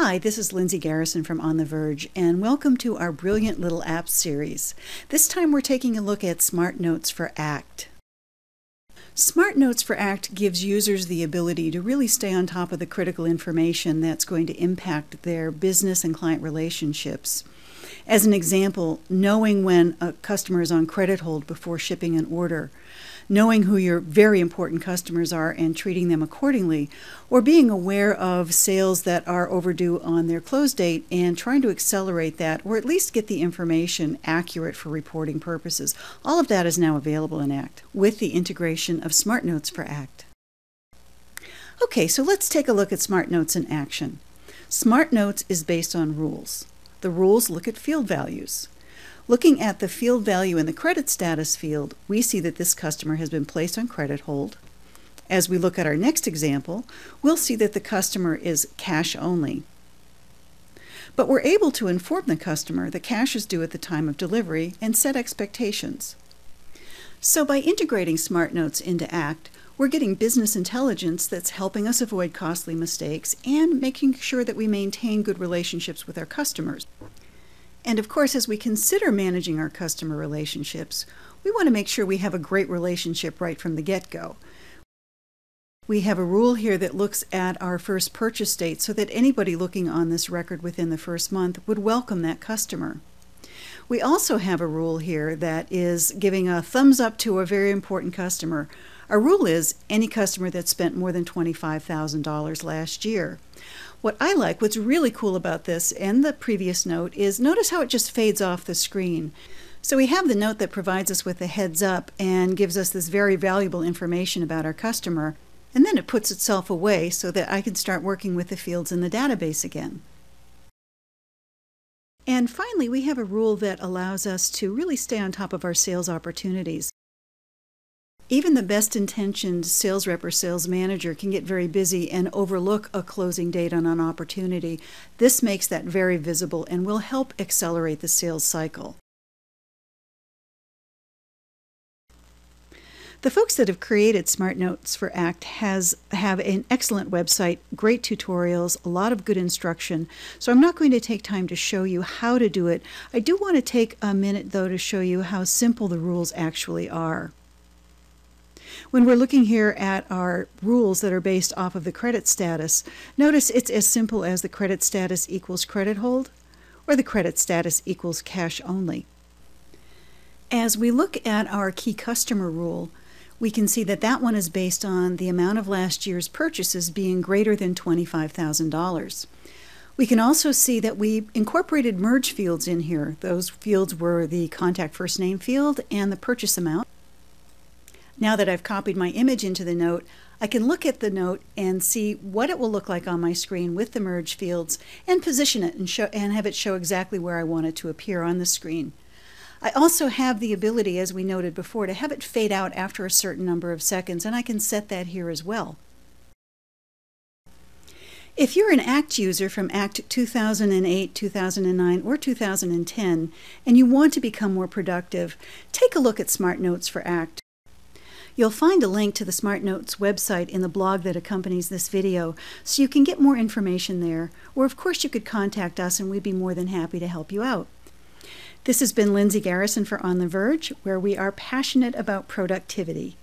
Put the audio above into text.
Hi, this is Lindsay Garrison from On the Verge, and welcome to our Brilliant Little Apps series. This time we're taking a look at Smart Notes for ACT. Smart Notes for ACT gives users the ability to really stay on top of the critical information that's going to impact their business and client relationships. As an example, knowing when a customer is on credit hold before shipping an order, knowing who your very important customers are and treating them accordingly, or being aware of sales that are overdue on their close date and trying to accelerate that, or at least get the information accurate for reporting purposes. All of that is now available in ACT with the integration of Smart Notes for ACT. Okay, so let's take a look at Smart Notes in action. Smart Notes is based on rules. The rules look at field values. Looking at the field value in the credit status field, we see that this customer has been placed on credit hold. As we look at our next example, we'll see that the customer is cash only. But we're able to inform the customer that cash is due at the time of delivery and set expectations. So by integrating Smart Notes into ACT, we're getting business intelligence that's helping us avoid costly mistakes and making sure that we maintain good relationships with our customers. And of course, as we consider managing our customer relationships, we want to make sure we have a great relationship right from the get-go. We have a rule here that looks at our first purchase date so that anybody looking on this record within the first month would welcome that customer. We also have a rule here that is giving a thumbs up to a very important customer. Our rule is any customer that spent more than $25,000 last year. What I like, what's really cool about this and the previous note is notice how it just fades off the screen. So we have the note that provides us with a heads up and gives us this very valuable information about our customer, and then it puts itself away so that I can start working with the fields in the database again. And finally, we have a rule that allows us to really stay on top of our sales opportunities. Even the best-intentioned sales rep or sales manager can get very busy and overlook a closing date on an opportunity. This makes that very visible and will help accelerate the sales cycle. The folks that have created Smart Notes for ACT have an excellent website, great tutorials, a lot of good instruction. So I'm not going to take time to show you how to do it. I do want to take a minute, though, to show you how simple the rules actually are. When we're looking here at our rules that are based off of the credit status, notice it's as simple as the credit status equals credit hold or the credit status equals cash only. As we look at our key customer rule, we can see that that one is based on the amount of last year's purchases being greater than $25,000. We can also see that we incorporated merge fields in here. Those fields were the contact first name field and the purchase amount. Now that I've copied my image into the note, I can look at the note and see what it will look like on my screen with the merge fields and position it and have it show exactly where I want it to appear on the screen. I also have the ability, as we noted before, to have it fade out after a certain number of seconds, and I can set that here as well. If you're an ACT user from ACT 2008, 2009, or 2010, and you want to become more productive, take a look at Smart Notes for ACT. You'll find a link to the Smart Notes website in the blog that accompanies this video, so you can get more information there, or of course you could contact us and we'd be more than happy to help you out. This has been Lindsay Garrison for On the Verge, where we are passionate about productivity.